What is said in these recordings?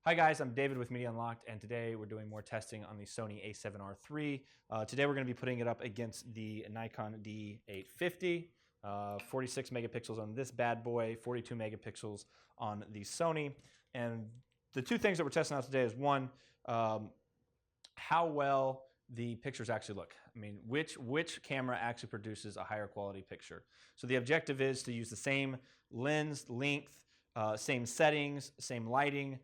Hi guys, I'm David with Media Unlocked, and today we're doing more testing on the Sony A7R III. Today we're going to be putting it up against the Nikon D850, 46 megapixels on this bad boy, 42 megapixels on the Sony. And the two things that we're testing out today is one, how well the pictures actually look. I mean, which camera actually produces a higher quality picture. So the objective is to use the same lens length, same settings, same lighting.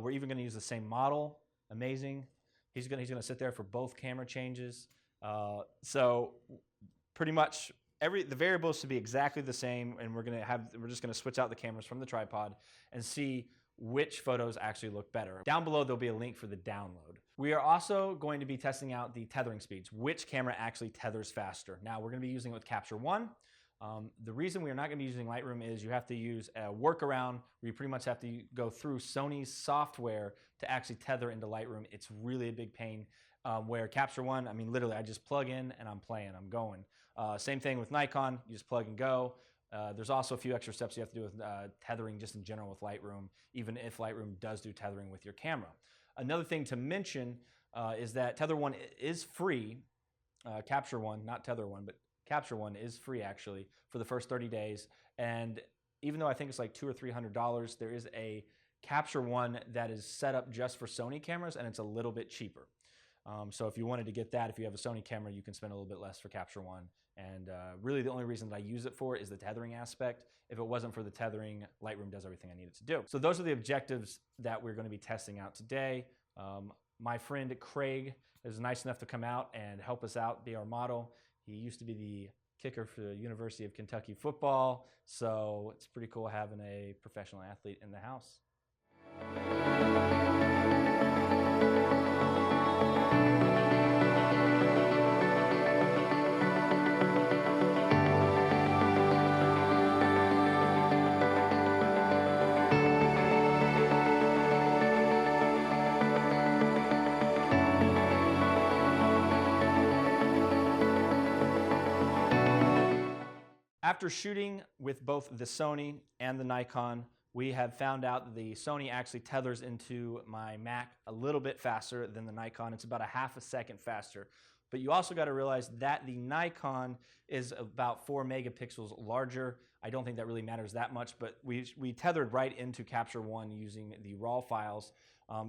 We're even going to use the same model. Amazing. He's going to sit there for both camera changes. So pretty much the variables should be exactly the same, and we're just going to switch out the cameras from the tripod and see which photos actually look better. Down below there'll be a link for the download. We are also going to be testing out the tethering speeds, which camera actually tethers faster. Now we're going to be using it with Capture One. The reason we are not going to be using Lightroom is you have to use a workaround where you pretty much have to go through Sony's software to actually tether into Lightroom. It's really a big pain. Where Capture One, I mean, literally, I just plug in and I'm playing, I'm going. Same thing with Nikon, you just plug and go. There's also a few extra steps you have to do with tethering just in general with Lightroom, even if Lightroom does do tethering with your camera. Another thing to mention is that Tether One is free. Capture One, not Tether One, but Capture One is free actually for the first 30 days. And even though I think it's like $200 or $300, there is a Capture One that is set up just for Sony cameras, and it's a little bit cheaper. So if you wanted to get that, if you have a Sony camera, you can spend a little bit less for Capture One. And really the only reason that I use it for is the tethering aspect. If it wasn't for the tethering, Lightroom does everything I need it to do. So those are the objectives that we're going to be testing out today. My friend Craig is nice enough to come out and help us out, be our model. He used to be the kicker for the University of Kentucky football, so it's pretty cool having a professional athlete in the house. After shooting with both the Sony and the Nikon, we have found out that the Sony actually tethers into my Mac a little bit faster than the Nikon. It's about a half a second faster. But you also got to realize that the Nikon is about 4 megapixels larger. I don't think that really matters that much, but we tethered right into Capture One using the RAW files.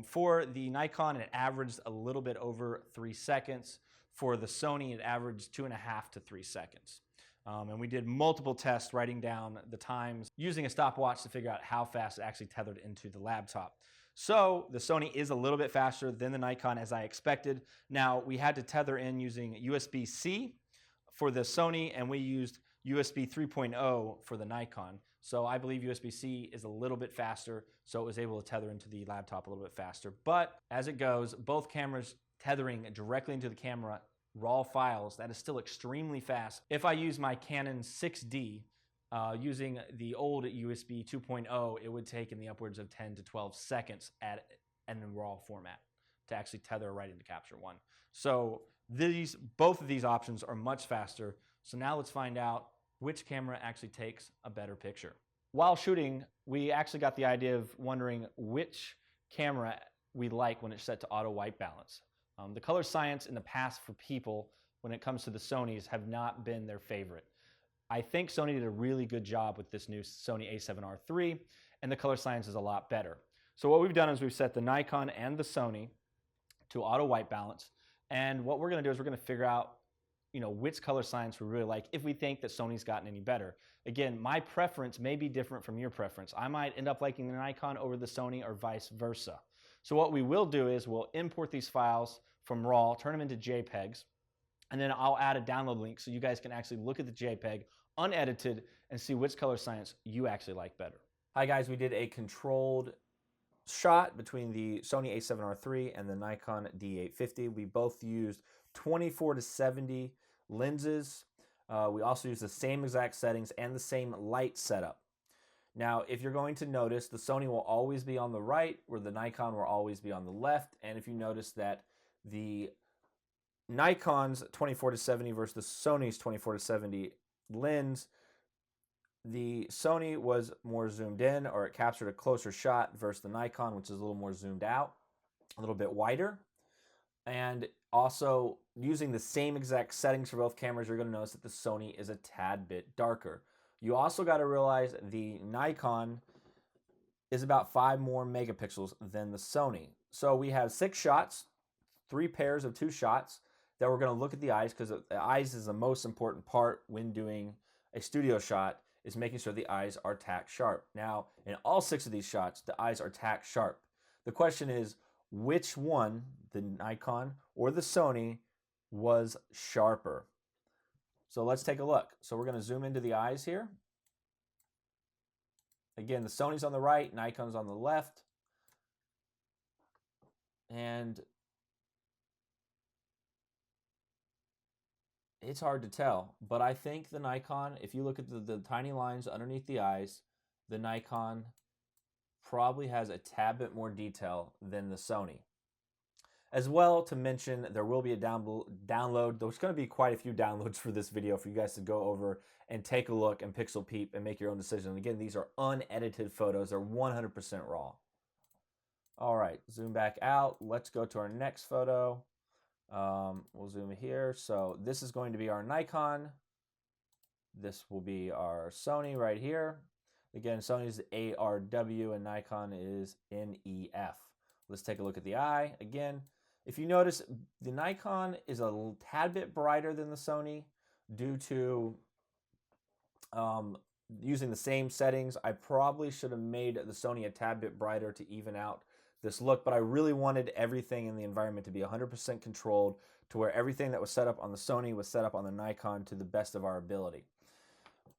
For the Nikon, it averaged a little bit over 3 seconds. For the Sony, it averaged 2.5 to 3 seconds. And we did multiple tests writing down the times using a stopwatch to figure out how fast it actually tethered into the laptop. So the Sony is a little bit faster than the Nikon, as I expected. Now we had to tether in using USB-C for the Sony, and we used USB 3.0 for the Nikon. So I believe USB-C is a little bit faster, so it was able to tether into the laptop a little bit faster. But as it goes, both cameras tethering directly into the camera RAW files, that is still extremely fast. If I use my Canon 6D using the old USB 2.0, it would take in the upwards of 10 to 12 seconds in RAW format to actually tether right into Capture One. So both of these options are much faster. So now let's find out which camera actually takes a better picture. While shooting, we actually got the idea of wondering which camera we like when it's set to auto white balance. The color science in the past for people when it comes to the Sonys have not been their favorite. I think Sony did a really good job with this new Sony A7R III, and the color science is a lot better. So what we've done is we've set the Nikon and the Sony to auto white balance, and what we're going to do is we're going to figure out which color science we really like if we think that Sony's gotten any better. Again, my preference may be different from your preference. I might end up liking the Nikon over the Sony or vice versa. So what we will do is we'll import these files from RAW, turn them into JPEGs, and then I'll add a download link so you guys can actually look at the JPEG unedited and see which color science you actually like better. Hi guys, we did a controlled shot between the Sony A7R III and the Nikon D850. We both used 24 to 70 lenses. We also used the same exact settings and the same light setup. Now, if you're going to notice, the Sony will always be on the right, where the Nikon will always be on the left. And if you notice that the Nikon's 24 to 70 versus the Sony's 24 to 70 lens the Sony was more zoomed in, or it captured a closer shot versus the Nikon, which is a little more zoomed out, a little bit wider. And also, using the same exact settings for both cameras, you're going to notice that the Sony is a tad bit darker. You also got to realize the Nikon is about 5 more megapixels than the Sony. So we have 6 shots, 3 pairs of 2 shots that we're going to look at the eyes, because the eyes is the most important part when doing a studio shot, is making sure the eyes are tack sharp. Now, in all 6 of these shots, the eyes are tack sharp. The question is, which one, the Nikon or the Sony, was sharper? So let's take a look. So we're going to zoom into the eyes here. Again, the Sony's on the right, Nikon's on the left. And it's hard to tell, but I think the Nikon, if you look at the tiny lines underneath the eyes, the Nikon probably has a tad bit more detail than the Sony. As well, to mention, there will be a download. There's going to be quite a few downloads for this video for you guys to go over and take a look and pixel peep and make your own decision. And again, these are unedited photos. They're 100% raw. All right, zoom back out. Let's go to our next photo. We'll zoom here. So this is going to be our Nikon. This will be our Sony right here. Again, Sony's ARW and Nikon is NEF. Let's take a look at the eye. Again, if you notice, the Nikon is a tad bit brighter than the Sony due to using the same settings. I probably should have made the Sony a tad bit brighter to even out this look, but I really wanted everything in the environment to be 100% controlled, to where everything that was set up on the Sony was set up on the Nikon to the best of our ability.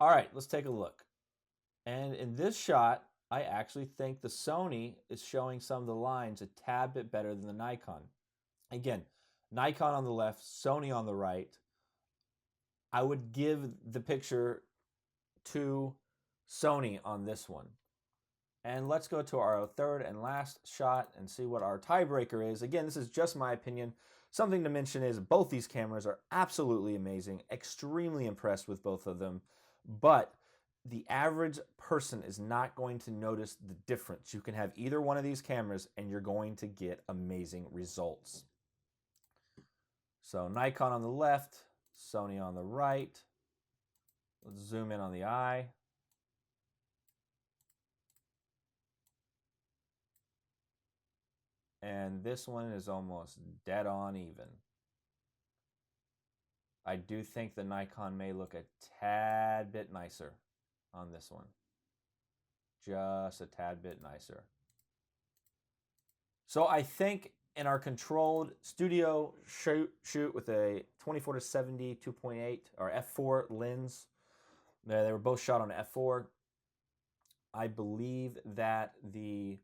All right, let's take a look. And in this shot, I actually think the Sony is showing some of the lines a tad bit better than the Nikon. Again, Nikon on the left, Sony on the right. I would give the picture to Sony on this one. And let's go to our third and last shot and see what our tiebreaker is. Again, this is just my opinion. Something to mention is both these cameras are absolutely amazing. Extremely impressed with both of them. But the average person is not going to notice the difference. You can have either one of these cameras and you're going to get amazing results. So Nikon on the left, Sony on the right. Let's zoom in on the eye. And this one is almost dead on even. I do think the Nikon may look a tad bit nicer on this one. Just a tad bit nicer. So I think in our controlled studio shoot with a 24-70 2.8 or f4 lens, they were both shot on f4. I believe that the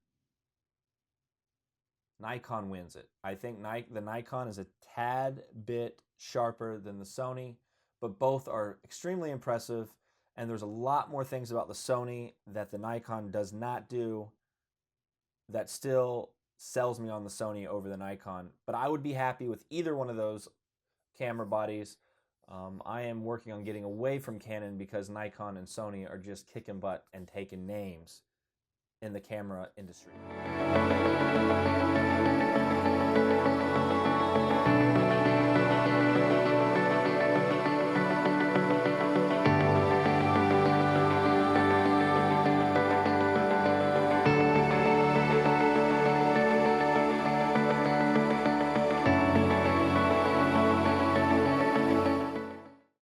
Nikon wins it. I think the Nikon is a tad bit sharper than the Sony, but both are extremely impressive, and there's a lot more things about the Sony that the Nikon does not do that still sells me on the Sony over the Nikon. But I would be happy with either one of those camera bodies. I am working on getting away from Canon because Nikon and Sony are just kicking butt and taking names in the camera industry.